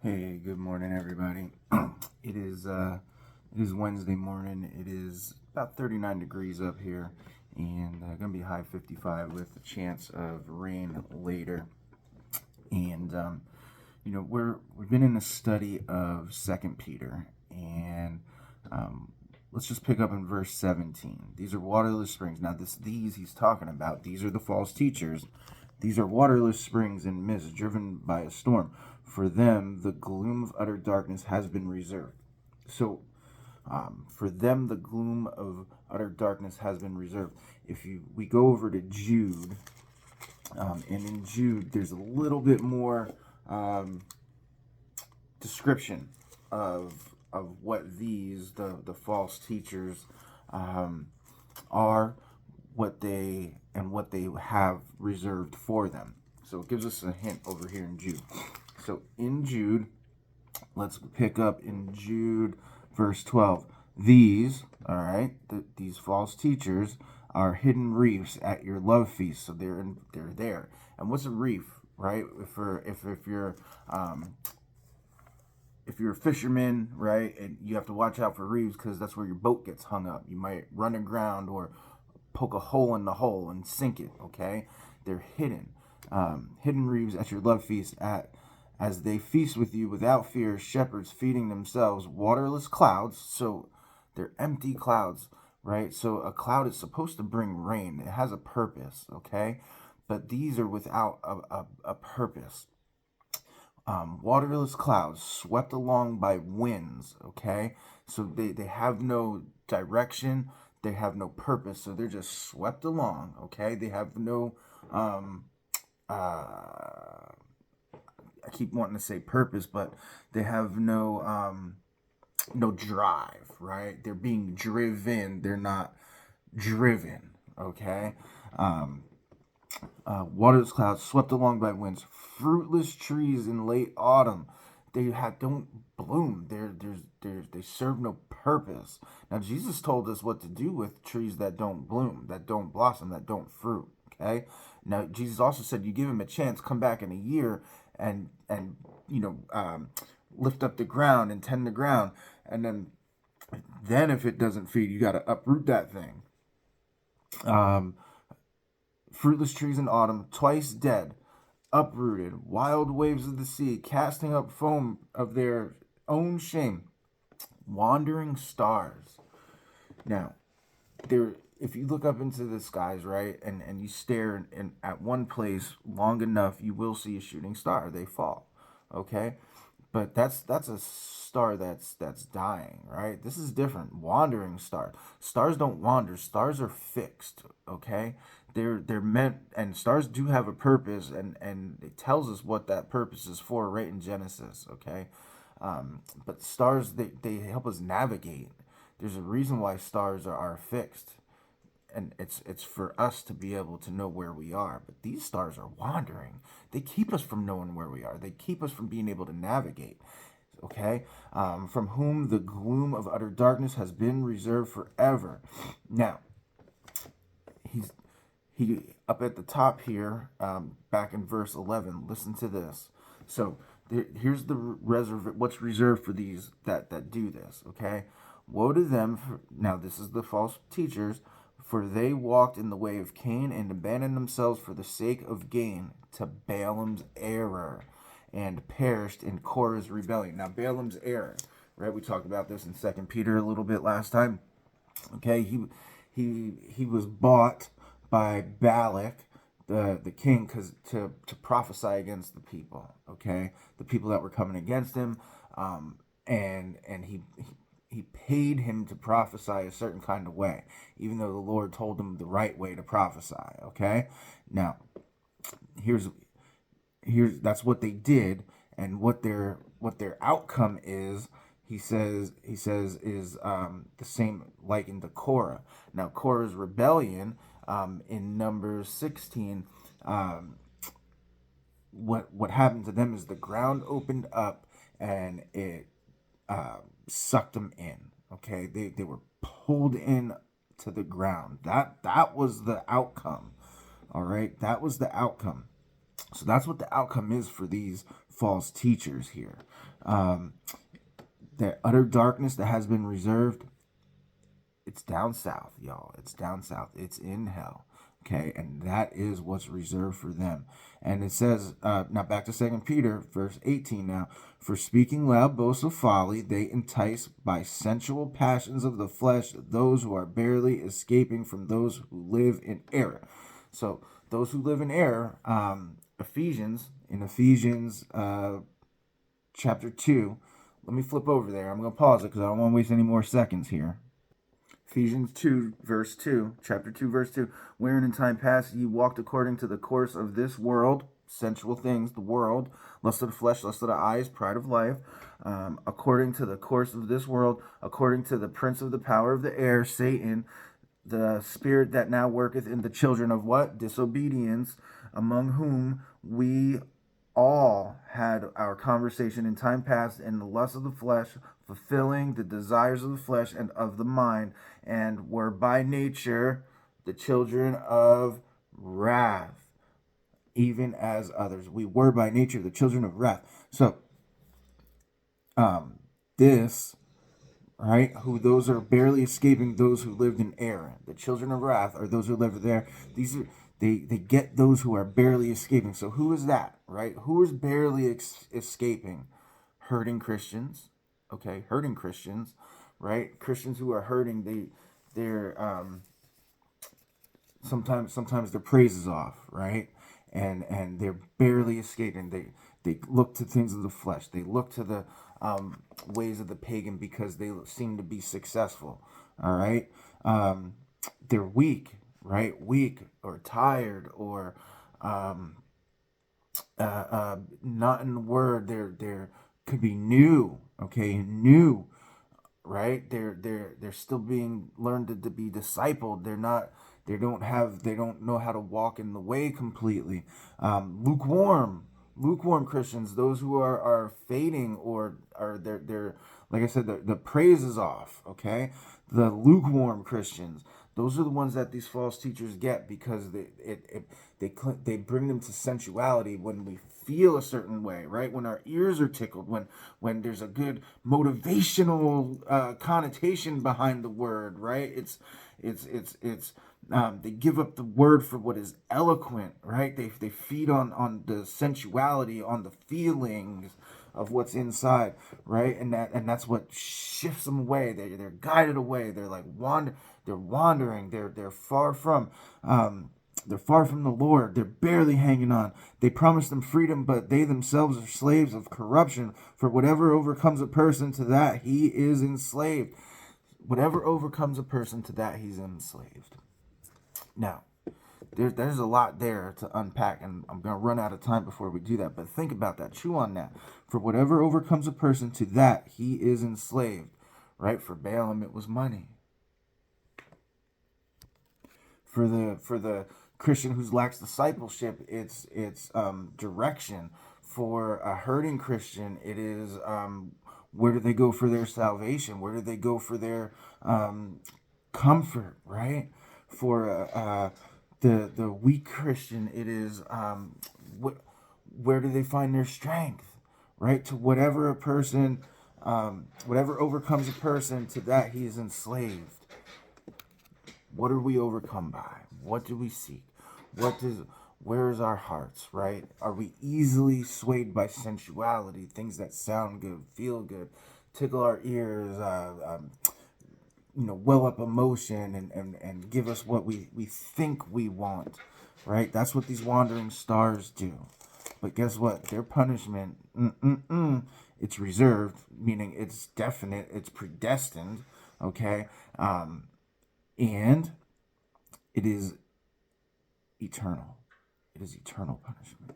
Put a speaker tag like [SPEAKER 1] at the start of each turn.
[SPEAKER 1] Hey, good morning, everybody. It is Wednesday morning. It is about 39 degrees up here, and gonna be high 55 with a chance of rain later. And we've been in a study of Second Peter, and let's just pick up in verse 17. These are waterless springs. Now, these he's talking about. These are the false teachers. These are waterless springs in mist, driven by a storm. For them, the gloom of utter darkness has been reserved. So, for them, the gloom of utter darkness has been reserved. We go over to Jude, and in Jude, there's a little bit more description of what the false teachers are, what they have reserved for them. So it gives us a hint over here in Jude. So in Jude, let's pick up in Jude verse 12. These false teachers are hidden reefs at your love feast. So they're there. And what's a reef, right? If you're a fisherman, right, and you have to watch out for reefs because that's where your boat gets hung up. You might run aground or poke a hole in the hull and sink it. Okay, they're hidden reefs at your love feast as they feast with you without fear, shepherds feeding themselves, waterless clouds. So they're empty clouds, right? So a cloud is supposed to bring rain. It has a purpose, okay? But these are without a purpose. Waterless clouds swept along by winds, okay? So they have no direction. They have no purpose. So they're just swept along, okay? They have no... I keep wanting to say purpose, but they have no drive, right? They're being driven. They're not driven, okay? Waterless clouds swept along by winds, fruitless trees in late autumn. They don't bloom. They serve no purpose. Now Jesus told us what to do with trees that don't bloom, that don't blossom, that don't fruit. Okay. Now Jesus also said, you give him a chance, come back in a year and lift up the ground and tend the ground, and then if it doesn't feed, you got to uproot that thing. Fruitless trees in autumn, twice dead, uprooted, wild waves of the sea, casting up foam of their own shame, wandering stars. Now, if you look up into the skies, right, and you stare at one place long enough, you will see a shooting star. They fall, okay? But that's a star that's dying, right? This is different. Wandering star. Stars don't wander. Stars are fixed, okay? They're meant, and stars do have a purpose, and it tells us what that purpose is for right in Genesis, okay? But stars, they help us navigate. There's a reason why stars are fixed, and it's for us to be able to know where we are. But these stars are wandering. They keep us from knowing where we are. They keep us from being able to navigate. Okay, from whom the gloom of utter darkness has been reserved forever. Now, he up at the top here, back in verse 11. Listen to this. So here's the what's reserved for these that do this. Okay, woe to them. Now this is the false teachers. For they walked in the way of Cain and abandoned themselves for the sake of gain to Balaam's error, and perished in Korah's rebellion. Now, Balaam's error, right? We talked about this in 2 Peter a little bit last time. Okay, he was bought by Balak, the king, to prophesy against the people. Okay, the people that were coming against him, and he paid him to prophesy a certain kind of way, even though the Lord told him the right way to prophesy. Okay, now here's that's what they did, and what their outcome is. He says is the same, likened to Korah. Now Korah's rebellion, in Numbers 16, what happened to them is the ground opened up and it sucked them in. Okay, they were pulled in to the ground. That was the outcome. All right, that was the outcome. So that's what the outcome is for these false teachers here. The utter darkness that has been reserved, it's down south, y'all. It's down south. It's in hell. Okay, and that is what's reserved for them. And it says, now back to 2 Peter, verse 18 now. For speaking loud boasts of folly, they entice by sensual passions of the flesh those who are barely escaping from those who live in error. So those who live in error, Ephesians chapter 2. Let me flip over there. I'm going to pause it because I don't want to waste any more seconds here. Ephesians 2, verse 2, chapter 2, verse 2, wherein in time past ye walked according to the course of this world, sensual things, the world, lust of the flesh, lust of the eyes, pride of life, according to the course of this world, according to the prince of the power of the air, Satan, the spirit that now worketh in the children of what? Disobedience, among whom we all had our conversation in time past in the lust of the flesh, fulfilling the desires of the flesh and of the mind, and were by nature the children of wrath, even as others. We were by nature the children of wrath. So, this, right, who those are barely escaping those who lived in error. The children of wrath are those who live there. These are they get those who are barely escaping. So who is that, right? Who is barely escaping? Hurting Christians, okay, hurting Christians, right? Christians who are hurting, they're sometimes their praise is off, right? And they're barely escaping. They look to things of the flesh. They look to the ways of the pagan because they seem to be successful. All right, they're weak, right? Weak or tired or not in the word. They're could be new. Okay, new, right? They're still being learned to be discipled. They're not. They don't know how to walk in the way completely. Lukewarm Christians, those who are fading or are they're like I said, the praise is off. Okay, the lukewarm Christians, those are the ones that these false teachers get because they bring them to sensuality when we feel a certain way, right? When our ears are tickled, when there's a good motivational connotation behind the word, right? It's they give up the word for what is eloquent, right? They feed on the sensuality, on the feelings of what's inside, right? And that's what shifts them away. They're guided away. They're like wandering. They're far from the Lord. They're barely hanging on. They promise them freedom, but they themselves are slaves of corruption. For whatever overcomes a person, to that he is enslaved. Whatever overcomes a person, to that he's enslaved. Now, there's a lot there to unpack, and I'm going to run out of time before we do that. But think about that. Chew on that. For whatever overcomes a person, to that he is enslaved. Right? For Balaam, it was money. For the Christian who lacks discipleship, it's direction. For a hurting Christian, it is where do they go for their salvation? Where do they go for their comfort? Right? For the weak Christian, it is where do they find their strength? Right? To whatever a person, whatever overcomes a person, to that he is enslaved. What are we overcome by? What do we seek? Where is our hearts, right? Are we easily swayed by sensuality, things that sound good, feel good, tickle our ears, well up emotion and give us what we think we want, right? That's what these wandering stars do. But guess what? Their punishment, it's reserved, meaning it's definite, it's predestined, okay? And it is eternal. It is eternal punishment.